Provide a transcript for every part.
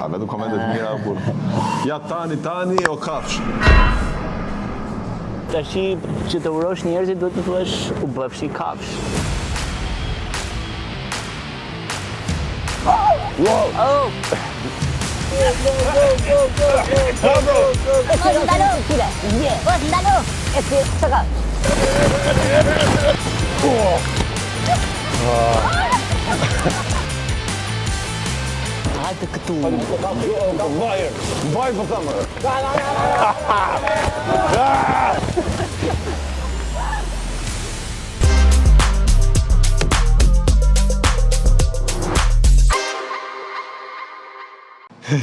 A vetëm komente të mira kur. Ja tani o kafsh. Tash që të urosh njerëzit duhet të thuash u bëfshi kafsh. Wow! Oh! Ndalo, tira. Ndalo. Saka. Hajde këtu. Vaj po thamë.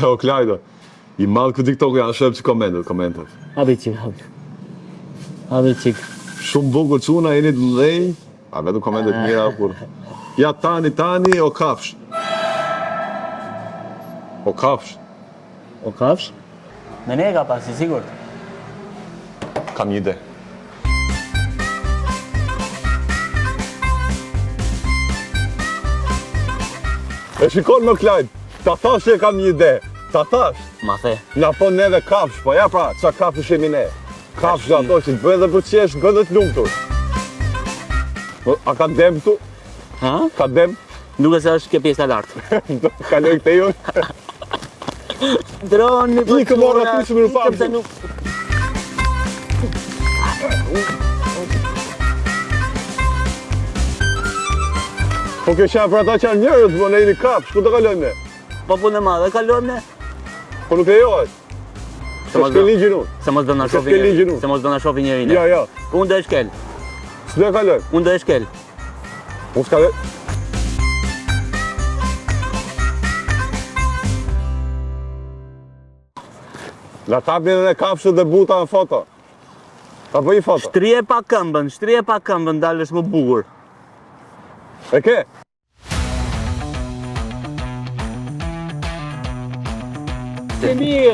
O Klajdo, i madh ku TikTok janë shëp që komentet. Habi qik. Shumë bukur çuna, jeni të mëdhenj. A vetëm komentet të mira kur. Ja tani o kafsh. O kafsh. O kafsh? Me ne ka pasi, sigurt. Kam një ide. E shikon më Klajt, ta thash që kam një ide. Ta thash. Ma the. Na po neve kafsh, po ja pra, qa kafsh jemi ne. Kafsh ato që të bëjë dhe për qesh, gëdhe të lumtur. A ka dem këtu? Ha? Ka dem? Duke se është kjo pjesa lartë. Kaloj këte ju? Droni për Ikë morë aty që më rëpam. Po kjo qenë për ata që janë njërët, po ne jeni kafsh, ku të kalojmë ne? Po punë e madhe kalojmë ne. Po nuk lejohet. Se s'ke ligjin unë. Se mos do na shofi njëri ne. Jo. Unë do e shkel. S'do e kalojmë. Unë do e shkel. Unë s'ka dhe... La tapin edhe kafshët dhe buta në foto. Ta bëj foto. Shtrije pa këmbën, dalësh më bukur. E ke?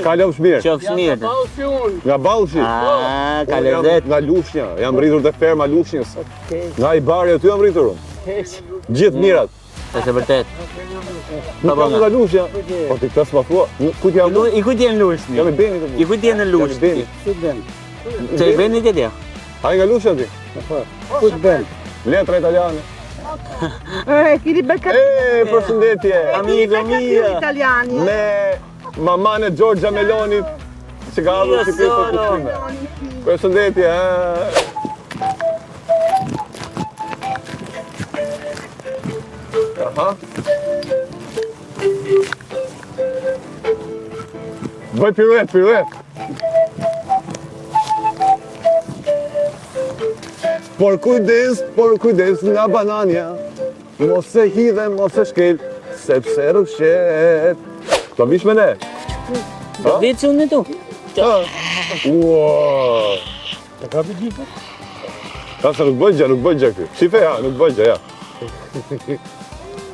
Kalofsh mirë. Qofsh mirë. Nga Ballshi. Ka lezet. Nga Lushnja. Jam rritur te ferma Lushnjës. Nga i bari aty jam rritur unë. Gjithë mirat. Është e vërtet. Nuk kam nga Lushnja. Po ti këtë s'ma thua. Ku t'jam unë? I kujt jenë Lushnjë? Jam i Benit. I kujt jenë në Lushnjë? Që i Benit e tja? A i nga Lushnja ti? Ku t'ben? Letra italiane. Kiri Becca. Përshëndetje. Amigo mia. Italiani. Me maman e Giorgia Melonit që ka ardhur si pjesë të pushime. Përshëndetje. Aha. Bëj piruet. Por kujdes nga banania, mos e hidhe, mos e shkel, sepse rrëshet. Do vish me ne? Vecë unë në tu. Wow. Të ka për gjithë? Ka se nuk bëjgja këtë. Shife ja, nuk bëjgja, ja.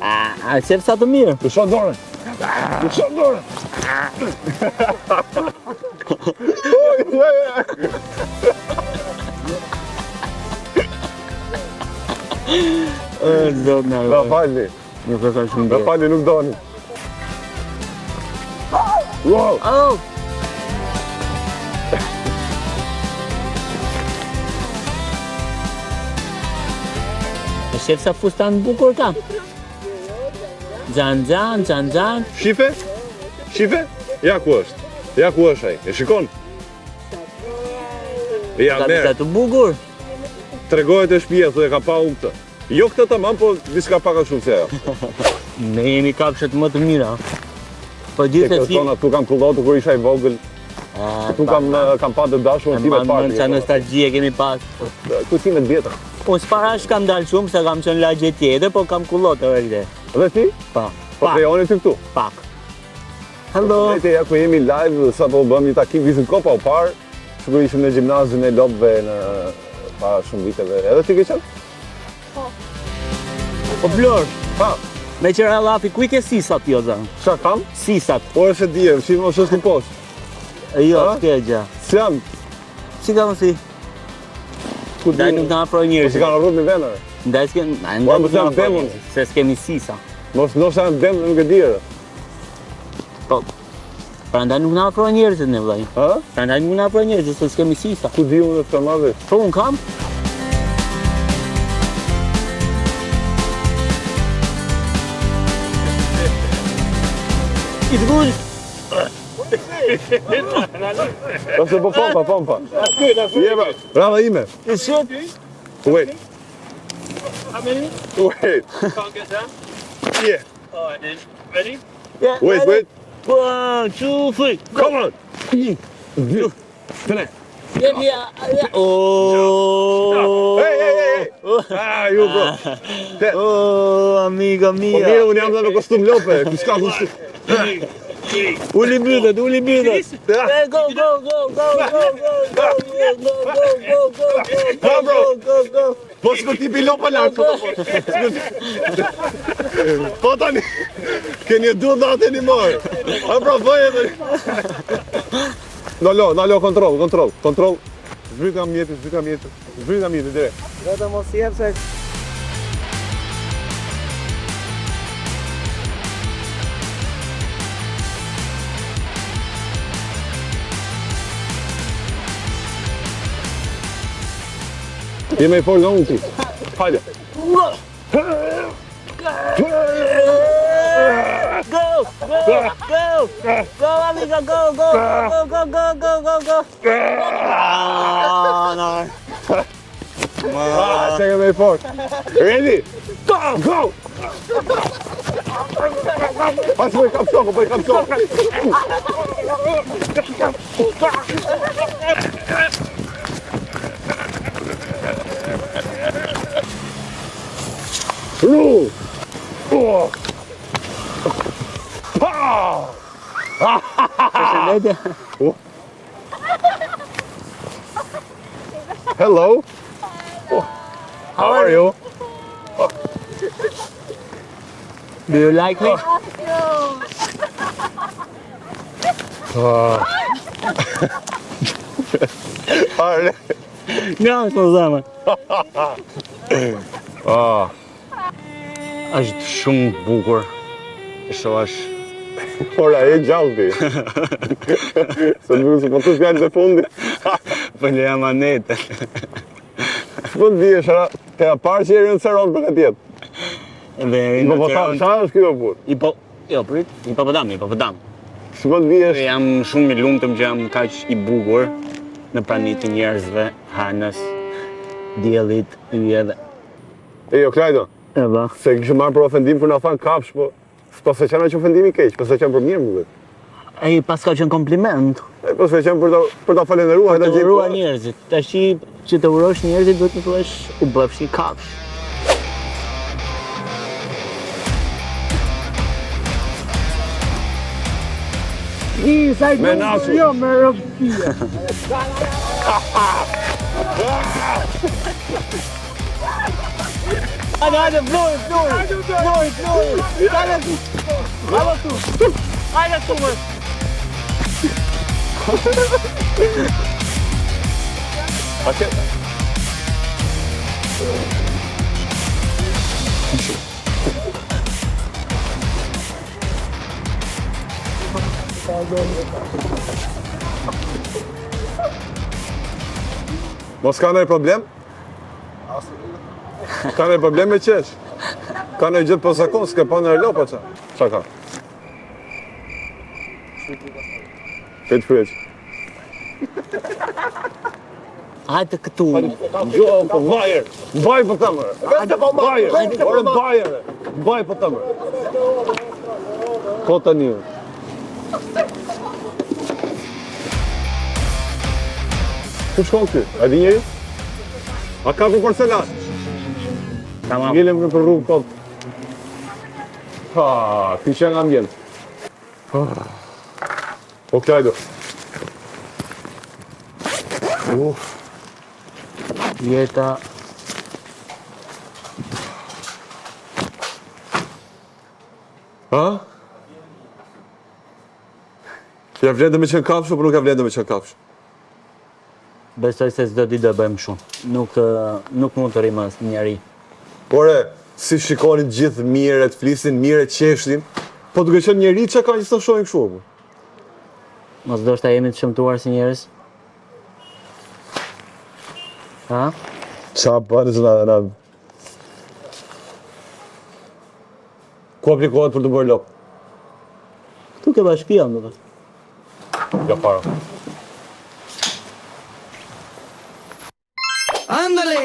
A qërë sa të mirë? Të shonë dorën. Da falni. Nuk e ka shumë Da falni, nuk doni. Wow! Oh! E shef sa fustan bukur kam. Xhan. Shife? Ja ku është ai, e shikon? Ja, Ka merë, sa të bukur. tregohet e shpia, thë e ka pa unë këtë. Jo këtë tamam, po diska paka shumë se ajo. Ne jemi kafshët më të mira. Po E gjithë këtë tona, tu kam kullotu kur isha i vogël. Tu kam pa të dashur në time të partë. Qa nostalgjie kemi pas. Kujtimet vjetra. Unë s'parash kam dalë shumë, se kam qënë lagje tjetër, po kam kullotë e vërde. Dhe ti? Pa. Po të joni ty këtu? Pak. Hello. Dhejte, ja ku jemi live, sa po bëm një takim vizit kopa u parë. Sigur ishim në gjimnazin e lopëve në pa shumë viteve. Edhe ti ke qenë? Po Flor, Ha, me qëra lafi, ku I ke sisat jo zënë? qa kam? Sisat. Po është e djem, si mos është në poshtë. Jo, Ha? s'ke gja. Si jam? Si ka mësi? Ndaj nuk të afroj Po si njërës. kanë rrët në venër. Ndaj s'ke... Po, më s'jam demon. Se s'kemi sisa. Mos janë dem, nuk e dire. Po, Prandaj nuk na afrojnë njerëzit ne vllai. Ha? Prandaj nuk na afrojnë njerëzit se s'kemi sisa. Ku di unë të madhe? Po un kam. It's good. Ose po pompa. Jeba, brava ime. It's good. Wait. How many? Wait. Can't get down. Yeah. All right, then. Ready? Yeah, Wait, wait. 1, 2, 3. Come on. Tre. Oh. Hey. Ah, ju bro. Oh, amiga Po mia. mirë, unë jam dhe me kostum lope. Ku s'ka kostum. Uli bytet. Ah. Go. Po s'ko tipi lopa lartë. Po tani. Keni e duhet natë një marë. A pra bëj edhe. Nalo, kontrol. Zbryka mjetit dire. Vetëm mos jep se Jeme i fol nga unë ti. Hajde. Go, amiga, go. No. Ah, se jeme i fol. Ready? Go! Pas po i kap shoko. Ru! Oh! Pa! Hello. Oh. How are you? Do you like me? Arle. Nga është po zemër. Është shumë bukur. Është Ora e gjallë. Se nuk se po të fjallë të fundi. po le jam anetë. Po të dhije shara, te a parë që e rinë seron për këtë jetë. Dhe Po po ta, sa është kjo burë? Hipopodam. Si po të dhije Jam shumë i lumtëm që jam kaq i bukur në praninë të njerëzve, hanës, diellit, yjet. E jo, Klajdo, Eba. se kishë marrë për ofendim për na thanë kapsh, po s'po se qenë që ofendimi keq, po se qenë për mirë më dhe. Ai pas ka qenë kompliment. E po se qenë për ta falenderuar, Të urua njerëzit. Tashi që të urosh njerëzit duhet të thuash u bëfshi kafsh. Sa i Me duhet nasu. jo me rëptia. Hajde, vloj. Hajde tu, mërë. Ake? Mos ka nëjë problem? Ka nëjë problem me qesh? Ka nëjë gjithë për zakon, s'ke pa në lopa qa? Qa ka? Këtë freq. Hajde këtu. Jo, po vajer! Vaj për të mërë! Vajer! Ore vajer! Vaj për të mërë! Ko të një? Ku shkon ty? A di njeri? A ka për porcelan? Tamam. Ngelem në për rrugë kot. Ha, ti që nga mjellë. O, Klajdo. Jeta. Ha? Ja vlen dhe me qenë kafshë, për nuk ja vlen dhe me qenë kafshë. Besoj se s'do t'i do bëjmë shumë. Nuk mund të rrimë as njeri. Ore, si shikonin gjithë mire, të flisin, mire, qeshtin, po duke qenë njeri që ka që të shohin këshu. Mos do shta jemi të shëmtuar si njerëz? Ha? Qa bërë zëna. Ku aplikohet për të bërë lop? Këtu ke bashkia, më dhe. Jo para. Ándale.